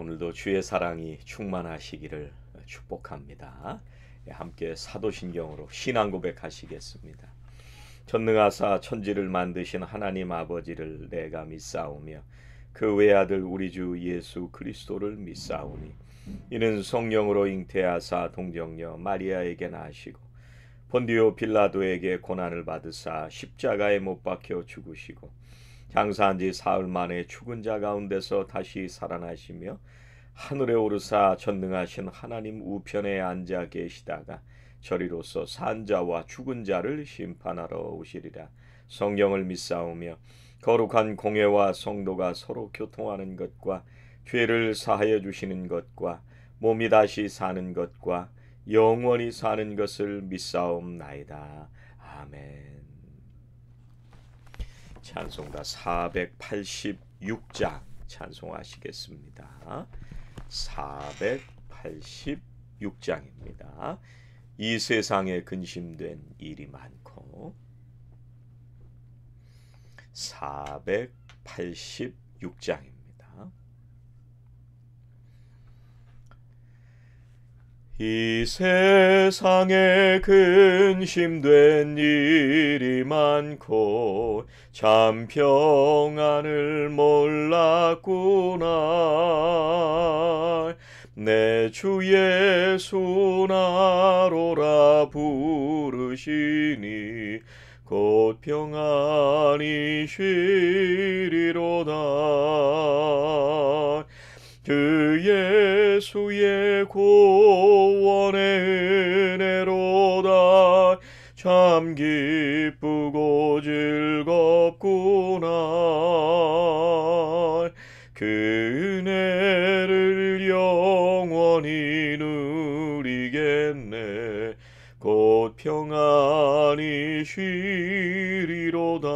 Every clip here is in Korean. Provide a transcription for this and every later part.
오늘도 주의 사랑이 충만하시기를 축복합니다. 함께 사도신경으로 신앙 고백하시겠습니다. 전능하사 천지를 만드신 하나님 아버지를 내가 믿사오며 그 외아들 우리 주 예수 그리스도를 믿사오니 이는 성령으로 잉태하사 동정녀 마리아에게 나시고 본디오 빌라도에게 고난을 받으사 십자가에 못 박혀 죽으시고 장사한 지 사흘 만에 죽은 자 가운데서 다시 살아나시며 하늘에 오르사 전능하신 하나님 우편에 앉아 계시다가 저리로서 산 자와 죽은 자를 심판하러 오시리라. 성경을 믿사오며 거룩한 공회와 성도가 서로 교통하는 것과 죄를 사하여 주시는 것과 몸이 다시 사는 것과 영원히 사는 것을 믿사옵나이다. 아멘. 찬송가 486장 찬송하시겠습니다. 486장입니다. 이 세상에 근심된 일이 많고 486장입니다. 이 세상에 근심된 일이 많고 참 평안을 몰랐구나. 내 주 예수 나로라 부르시니 곧 평안이 쉬리로다. 그 예수의 구원의 은혜로다. 참 기쁘고 즐겁구나. 그 은혜를 영원히 누리겠네. 곧 평안히 쉬리로다.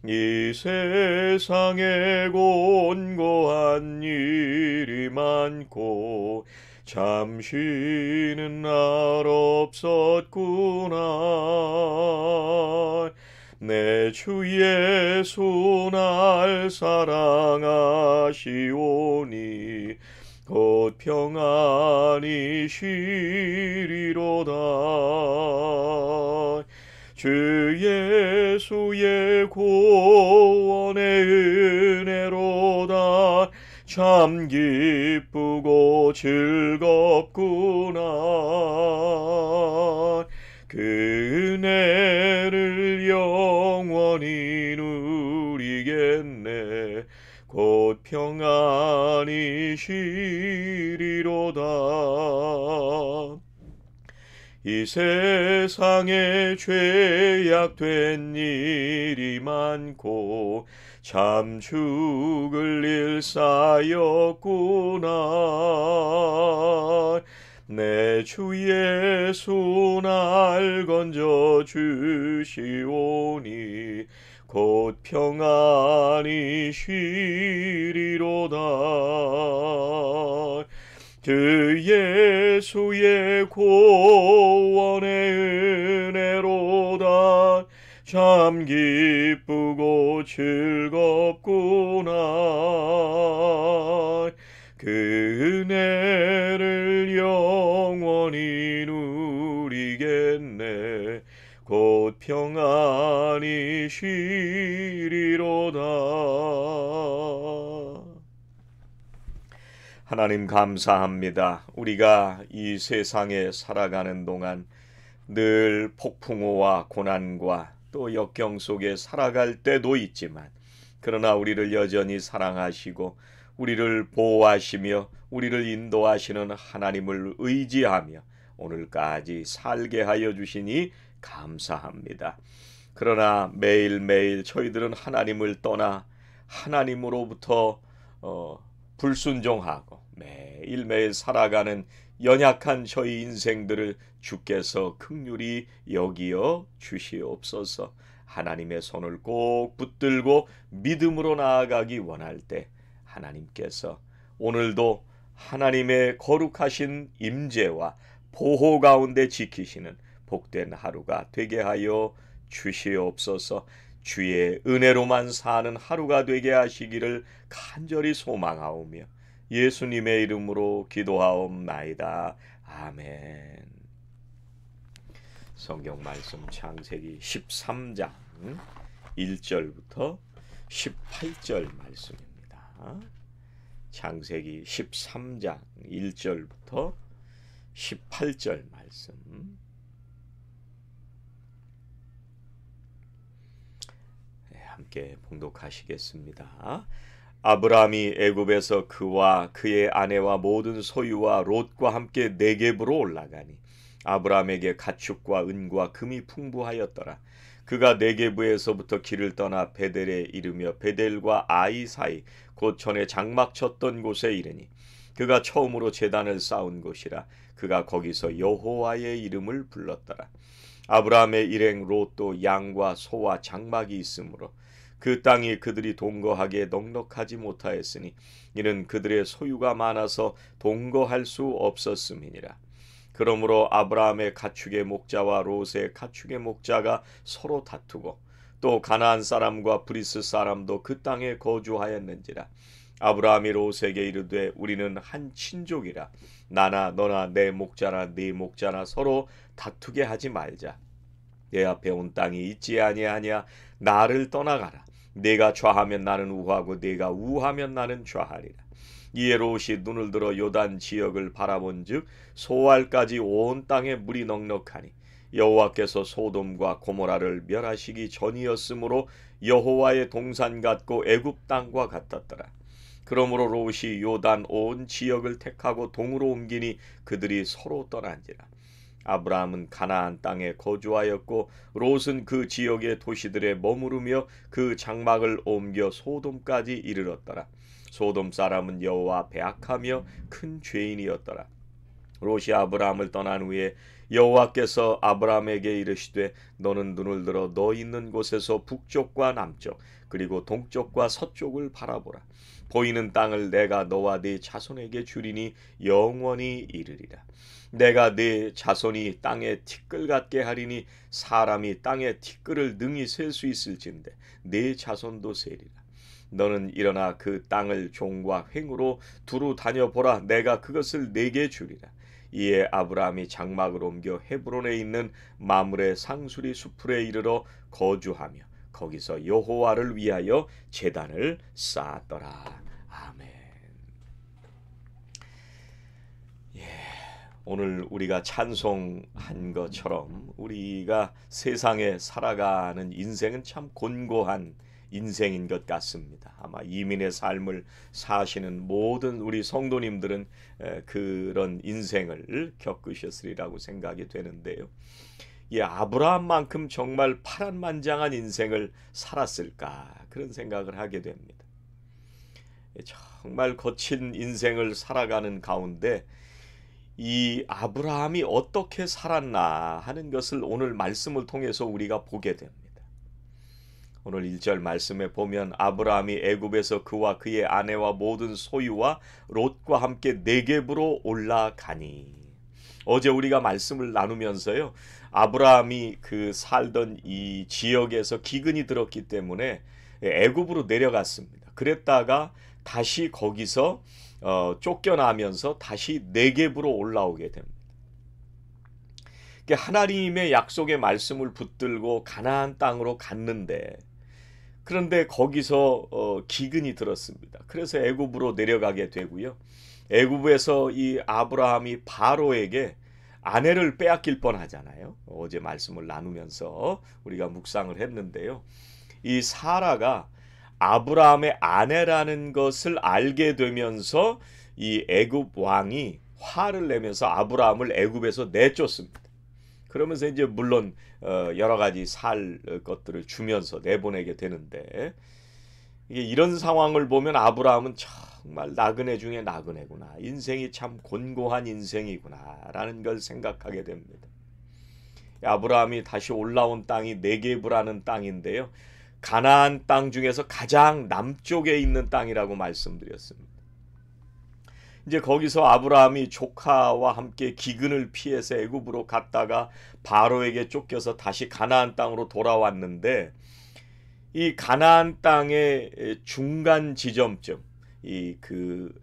이 세상에 곤고한 일이 많고 참 쉬는 날 없었구나. 내 주 예수 날 사랑하시오니 곧 평안히 쉬리로다. 주 예수의 구원의 은혜로다. 참 기쁘고 즐겁구나. 그 은혜를 영원히 누리겠네. 곧 평안히 쉬리로다. 이 세상에 죄악된 일이 많고 참 죽을 일 쌓였구나. 내 주 예수 날 건져 주시오니 곧 평안히 쉬리로다. 그 예수의 구원의 은혜로다. 참 기쁘고 즐겁구나. 그 은혜를 영원히 누리겠네. 곧 평안히 쉬리로다. 하나님 감사합니다. 우리가 이 세상에 살아가는 동안 늘 폭풍우와 고난과 또 역경 속에 살아갈 때도 있지만 그러나 우리를 여전히 사랑하시고 우리를 보호하시며 우리를 인도하시는 하나님을 의지하며 오늘까지 살게 하여 주시니 감사합니다. 그러나 매일매일 저희들은 하나님을 떠나 하나님으로부터 불순종하고 매일매일 살아가는 연약한 저희 인생들을 주께서 긍휼히 여기어 주시옵소서. 하나님의 손을 꼭 붙들고 믿음으로 나아가기 원할 때 하나님께서 오늘도 하나님의 거룩하신 임재와 보호 가운데 지키시는 복된 하루가 되게 하여 주시옵소서. 주의 은혜로만 사는 하루가 되게 하시기를 간절히 소망하오며 예수님의 이름으로 기도하옵나이다. 아멘. 성경 말씀 창세기 13장 1절부터 18절 말씀입니다. 창세기 13장 1절부터 18절 말씀. 함께 봉독하시겠습니다. 아브라함이 애굽에서 그와 그의 아내와 모든 소유와 롯과 함께 네겝으로 올라가니 아브라함에게 가축과 은과 금이 풍부하였더라. 그가 네겝에서부터 길을 떠나 베델에 이르며 베델과 아이 사이 곧 전에 장막 쳤던 곳에 이르니 그가 처음으로 제단을 쌓은 곳이라. 그가 거기서 여호와의 이름을 불렀더라. 아브라함의 일행 롯도 양과 소와 장막이 있으므로 그 땅이 그들이 동거하기에 넉넉하지 못하였으니 이는 그들의 소유가 많아서 동거할 수 없었음이니라. 그러므로 아브라함의 가축의 목자와 롯의 가축의 목자가 서로 다투고 또 가나안 사람과 브리스 사람도 그 땅에 거주하였는지라. 아브라함이 롯에게 이르되 우리는 한 친족이라. 나나 너나 내 목자나 네 목자나 서로 다투게 하지 말자. 내 앞에 온 땅이 있지 아니하냐. 나를 떠나가라. 네가 좌하면 나는 우하고 네가 우하면 나는 좌하리라. 이에 롯이 눈을 들어 요단 지역을 바라본즉 소알까지 온 땅에 물이 넉넉하니 여호와께서 소돔과 고모라를 멸하시기 전이었으므로 여호와의 동산 같고 애굽 땅과 같았더라. 그러므로 롯이 요단 온 지역을 택하고 동으로 옮기니 그들이 서로 떠난지라. 아브라함은 가나안 땅에 거주하였고 롯은 그 지역의 도시들에 머무르며 그 장막을 옮겨 소돔까지 이르렀더라. 소돔 사람은 여호와 앞에 악하며 큰 죄인이었더라. 롯이 아브라함을 떠난 후에 여호와께서 아브라함에게 이르시되 너는 눈을 들어 너 있는 곳에서 북쪽과 남쪽 그리고 동쪽과 서쪽을 바라보라. 보이는 땅을 내가 너와 네 자손에게 주리니 영원히 이르리라. 내가 네 자손이 땅에 티끌 같게 하리니 사람이 땅에 티끌을 능히 셀 수 있을진데 네 자손도 세리라. 너는 일어나 그 땅을 종과 횡으로 두루 다녀보라. 내가 그것을 네게 주리라. 이에 아브라함이 장막을 옮겨 헤브론에 있는 마므레 상수리 수풀에 이르러 거주하며 거기서 여호와를 위하여 제단을 쌓았더라. 아멘. 오늘 우리가 찬송한 것처럼 우리가 세상에 살아가는 인생은 참 곤고한 인생인 것 같습니다. 아마 이민의 삶을 사시는 모든 우리 성도님들은 그런 인생을 겪으셨으리라고 생각이 되는데요. 아브라함만큼 정말 파란만장한 인생을 살았을까 그런 생각을 하게 됩니다. 정말 거친 인생을 살아가는 가운데 이 아브라함이 어떻게 살았나 하는 것을 오늘 말씀을 통해서 우리가 보게 됩니다. 오늘 1절 말씀에 보면 아브라함이 애굽에서 그와 그의 아내와 모든 소유와 롯과 함께 네겝으로 올라가니. 어제 우리가 말씀을 나누면서요, 아브라함이 그 살던 이 지역에서 기근이 들었기 때문에 애굽으로 내려갔습니다. 그랬다가 다시 거기서 쫓겨나면서 다시 네겝으로 올라오게 됩니다. 하나님의 약속의 말씀을 붙들고 가나안 땅으로 갔는데, 그런데 거기서 기근이 들었습니다. 그래서 애굽으로 내려가게 되고요. 애굽에서 이 아브라함이 바로에게 아내를 빼앗길 뻔하잖아요. 어제 말씀을 나누면서 우리가 묵상을 했는데요. 이 사라가 아브라함의 아내라는 것을 알게 되면서 이 애굽 왕이 화를 내면서 아브라함을 애굽에서 내쫓습니다. 그러면서 이제 물론 여러 가지 살 것들을 주면서 내보내게 되는데, 이게 이런 상황을 보면 아브라함은 정말 나그네 중에 나그네구나, 인생이 참 곤고한 인생이구나 라는 걸 생각하게 됩니다. 아브라함이 다시 올라온 땅이 네겝이라는 땅인데요, 가나안 땅 중에서 가장 남쪽에 있는 땅이라고 말씀드렸습니다. 이제 거기서 아브라함이 조카와 함께 기근을 피해서 애굽으로 갔다가 바로에게 쫓겨서 다시 가나안 땅으로 돌아왔는데, 이 가나안 땅의 중간 지점점, 이 그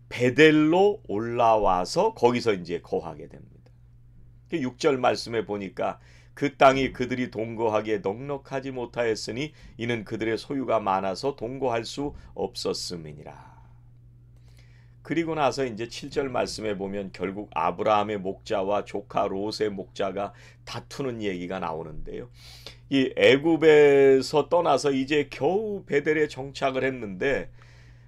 베델로 올라와서 거기서 이제 거하게 됩니다. 6절 말씀에 보니까 그 땅이 그들이 동거하기에 넉넉하지 못하였으니 이는 그들의 소유가 많아서 동거할 수 없었음이니라. 그리고 나서 이제 7절 말씀에 보면 결국 아브라함의 목자와 조카 롯의 목자가 다투는 얘기가 나오는데요. 이 애굽에서 떠나서 이제 겨우 베델에 정착을 했는데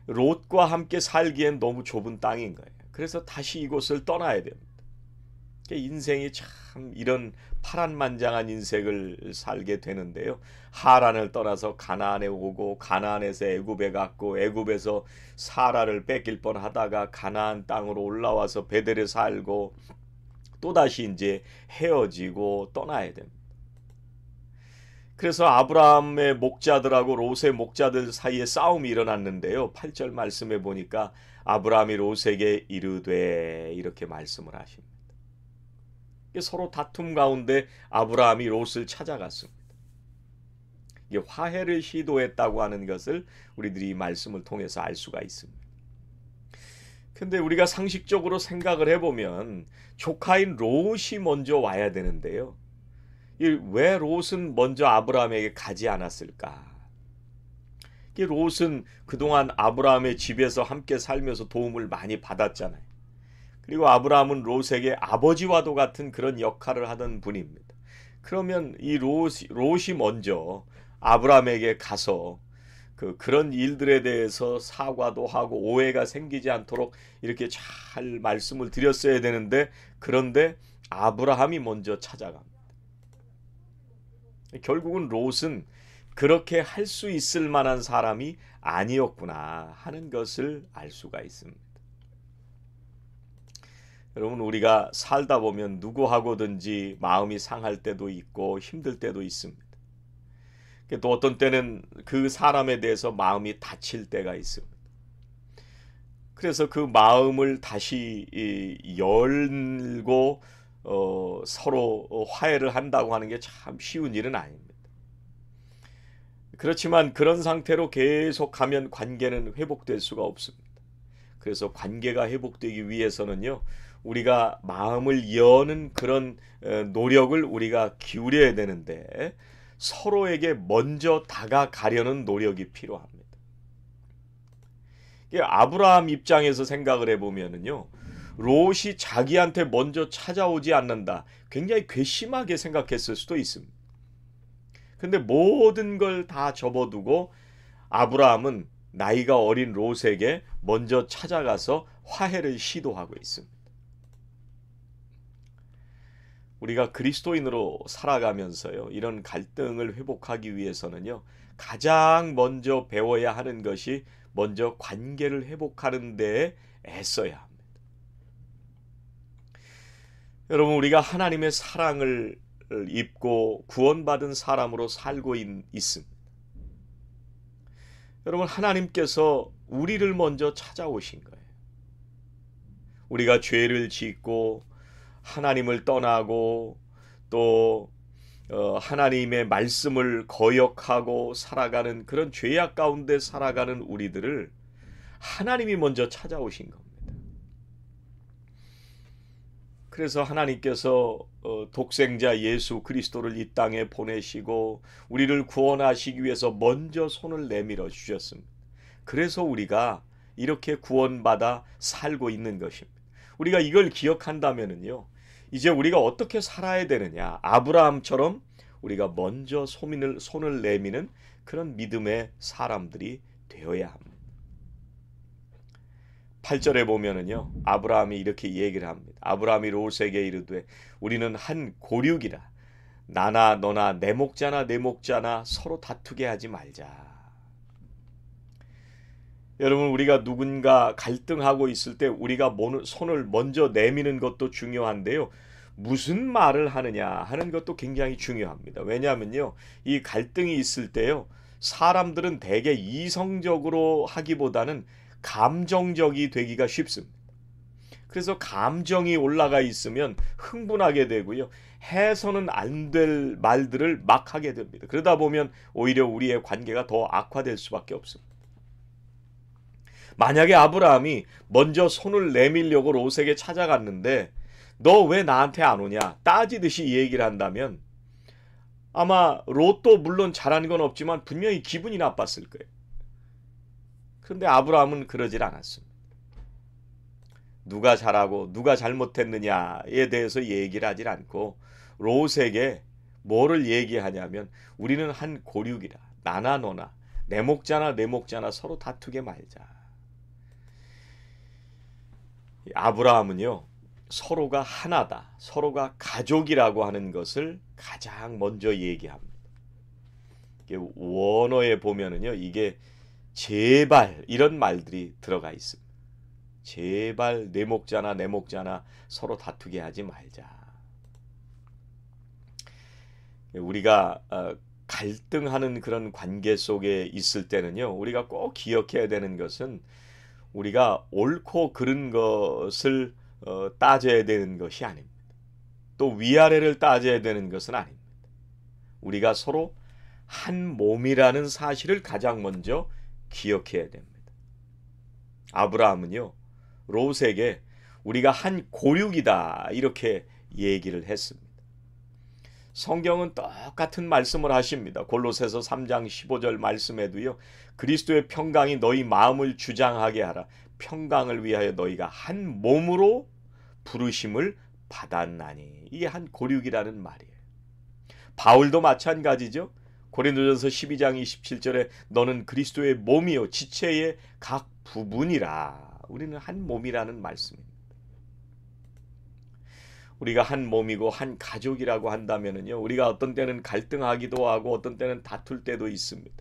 롯과 함께 살기엔 너무 좁은 땅인 거예요. 그래서 다시 이곳을 떠나야 됩니다. 인생이 참 이런 파란만장한 인생을 살게 되는데요. 하란을 떠나서 가나안에 오고 가나안에서 애굽에 갔고 애굽에서 사라를 뺏길 뻔하다가 가나안 땅으로 올라와서 베델에 살고 또다시 이제 헤어지고 떠나야 됩니다. 그래서 아브라함의 목자들하고 롯의 목자들 사이에 싸움이 일어났는데요. 8절 말씀에 보니까 아브라함이 롯에게 이르되 이렇게 말씀을 하십니다. 서로 다툼 가운데 아브라함이 롯을 찾아갔습니다. 이게 화해를 시도했다고 하는 것을 우리들이 이 말씀을 통해서 알 수가 있습니다. 근데 우리가 상식적으로 생각을 해보면 조카인 롯이 먼저 와야 되는데요. 왜 롯은 먼저 아브라함에게 가지 않았을까? 롯은 그동안 아브라함의 집에서 함께 살면서 도움을 많이 받았잖아요. 그리고 아브라함은 롯에게 아버지와도 같은 그런 역할을 하던 분입니다. 그러면 이 롯이 먼저 아브라함에게 가서 그런 일들에 대해서 사과도 하고 오해가 생기지 않도록 이렇게 잘 말씀을 드렸어야 되는데, 그런데 아브라함이 먼저 찾아갑니다. 결국은 롯은 그렇게 할 수 있을 만한 사람이 아니었구나 하는 것을 알 수가 있습니다. 여러분, 우리가 살다 보면 누구하고든지 마음이 상할 때도 있고 힘들 때도 있습니다. 또 어떤 때는 그 사람에 대해서 마음이 다칠 때가 있습니다. 그래서 그 마음을 다시 열고 서로 화해를 한다고 하는 게 참 쉬운 일은 아닙니다. 그렇지만 그런 상태로 계속 가면 관계는 회복될 수가 없습니다. 그래서 관계가 회복되기 위해서는요, 우리가 마음을 여는 그런 노력을 우리가 기울여야 되는데 서로에게 먼저 다가가려는 노력이 필요합니다. 아브라함 입장에서 생각을 해보면요, 롯이 자기한테 먼저 찾아오지 않는다, 굉장히 괘씸하게 생각했을 수도 있습니다. 근데 모든 걸 다 접어두고 아브라함은 나이가 어린 롯에게 먼저 찾아가서 화해를 시도하고 있습니다. 우리가 그리스도인으로 살아가면서요, 이런 갈등을 회복하기 위해서는요, 가장 먼저 배워야 하는 것이 먼저 관계를 회복하는 데에 애써야 합니다. 여러분, 우리가 하나님의 사랑을 입고 구원받은 사람으로 살고 있습니다. 여러분, 하나님께서 우리를 먼저 찾아오신 거예요. 우리가 죄를 짓고 하나님을 떠나고 또 하나님의 말씀을 거역하고 살아가는 그런 죄악 가운데 살아가는 우리들을 하나님이 먼저 찾아오신 겁니다. 그래서 하나님께서 독생자 예수 그리스도를 이 땅에 보내시고 우리를 구원하시기 위해서 먼저 손을 내밀어 주셨습니다. 그래서 우리가 이렇게 구원받아 살고 있는 것입니다. 우리가 이걸 기억한다면요, 이제 우리가 어떻게 살아야 되느냐, 아브라함처럼 우리가 먼저 손을 내미는 그런 믿음의 사람들이 되어야 합니다. 8절에 보면은요, 아브라함이 이렇게 얘기를 합니다. 아브라함이 롯에게 이르되 우리는 한 고륙이라, 나나 너나 내 목자나 내 목자나 서로 다투게 하지 말자. 여러분, 우리가 누군가 갈등하고 있을 때 우리가 손을 먼저 내미는 것도 중요한데요, 무슨 말을 하느냐 하는 것도 굉장히 중요합니다. 왜냐하면요, 이 갈등이 있을 때요, 사람들은 대개 이성적으로 하기보다는 감정적이 되기가 쉽습니다. 그래서 감정이 올라가 있으면 흥분하게 되고요. 해서는 안 될 말들을 막 하게 됩니다. 그러다 보면 오히려 우리의 관계가 더 악화될 수밖에 없습니다. 만약에 아브라함이 먼저 손을 내밀려고 롯에게 찾아갔는데 너 왜 나한테 안 오냐 따지듯이 얘기를 한다면 아마 롯도 물론 잘하는 건 없지만 분명히 기분이 나빴을 거예요. 그런데 아브라함은 그러질 않았습니다. 누가 잘하고 누가 잘못했느냐에 대해서 얘기를 하질 않고 롯에게 뭐를 얘기하냐면 우리는 한 고륙이라 나나 너나 내 목자나 내 목자나 서로 다투게 말자. 아브라함은요 서로가 하나다, 서로가 가족이라고 하는 것을 가장 먼저 얘기합니다. 원어에 보면은요 이게 제발 이런 말들이 들어가 있습니다. 제발 내 목자나 내 목자나 서로 다투게 하지 말자. 우리가 갈등하는 그런 관계 속에 있을 때는요 우리가 꼭 기억해야 되는 것은 우리가 옳고 그른 것을 따져야 되는 것이 아닙니다. 또 위아래를 따져야 되는 것은 아닙니다. 우리가 서로 한 몸이라는 사실을 가장 먼저 기억해야 됩니다. 아브라함은요 롯에게 우리가 한 고륙이다 이렇게 얘기를 했습니다. 성경은 똑같은 말씀을 하십니다. 골로새서 3장 15절 말씀에도요. 그리스도의 평강이 너희 마음을 주장하게 하라. 평강을 위하여 너희가 한 몸으로 부르심을 받았나니. 이게 한 고륙이라는 말이에요. 바울도 마찬가지죠. 고린도전서 12장 27절에 너는 그리스도의 몸이요 지체의 각 부분이라. 우리는 한 몸이라는 말씀입니다. 우리가 한 몸이고 한 가족이라고 한다면은요, 우리가 어떤 때는 갈등하기도 하고 어떤 때는 다툴 때도 있습니다.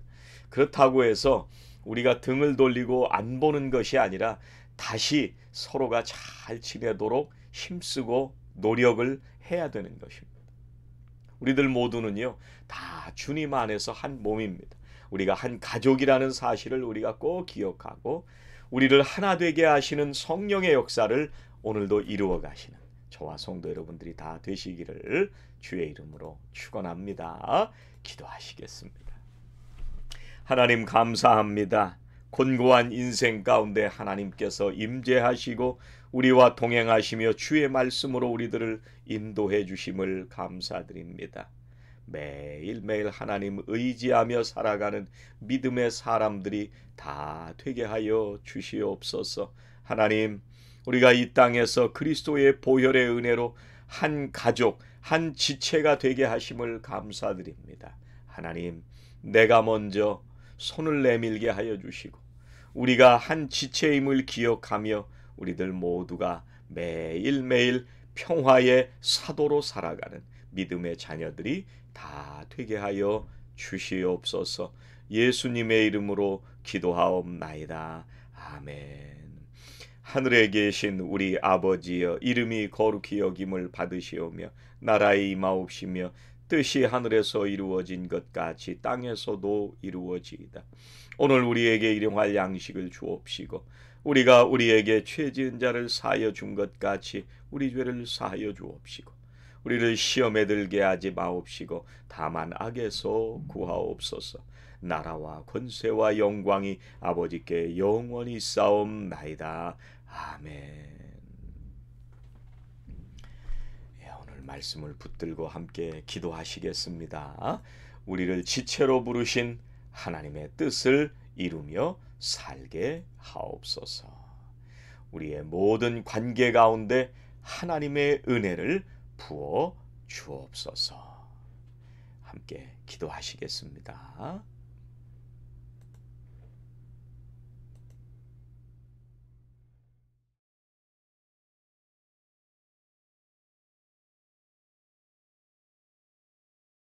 그렇다고 해서 우리가 등을 돌리고 안 보는 것이 아니라 다시 서로가 잘 지내도록 힘쓰고 노력을 해야 되는 것입니다. 우리들 모두는요, 다 주님 안에서 한 몸입니다. 우리가 한 가족이라는 사실을 우리가 꼭 기억하고 우리를 하나 되게 하시는 성령의 역사를 오늘도 이루어 가시는 저와 성도 여러분들이 다 되시기를 주의 이름으로 축원합니다. 기도하시겠습니다. 하나님 감사합니다. 곤고한 인생 가운데 하나님께서 임재하시고 우리와 동행하시며 주의 말씀으로 우리들을 인도해 주심을 감사드립니다. 매일매일 하나님 의지하며 살아가는 믿음의 사람들이 다 되게 하여 주시옵소서. 하나님, 우리가 이 땅에서 그리스도의 보혈의 은혜로 한 가족, 한 지체가 되게 하심을 감사드립니다. 하나님, 내가 먼저 손을 내밀게 하여 주시고 우리가 한 지체임을 기억하며 우리들 모두가 매일매일 평화의 사도로 살아가는 믿음의 자녀들이 다 되게 하여 주시옵소서. 예수님의 이름으로 기도하옵나이다. 아멘. 하늘에 계신 우리 아버지여, 이름이 거룩히 여김을 받으시오며 나라의 임하옵시며 뜻이 하늘에서 이루어진 것 같이 땅에서도 이루어지이다. 오늘 우리에게 일용할 양식을 주옵시고 우리가 우리에게 죄 지은 자를 사하여 준 것 같이 우리 죄를 사하여 주옵시고 우리를 시험에 들게 하지 마옵시고 다만 악에서 구하옵소서. 나라와 권세와 영광이 아버지께 영원히 싸움나이다. 아멘. 오늘 말씀을 붙들고 함께 기도하시겠습니다. 우리를 지체로 부르신 하나님의 뜻을 이루며 살게 하옵소서. 우리의 모든 관계 가운데 하나님의 은혜를 부어 주옵소서. 함께 기도하시겠습니다.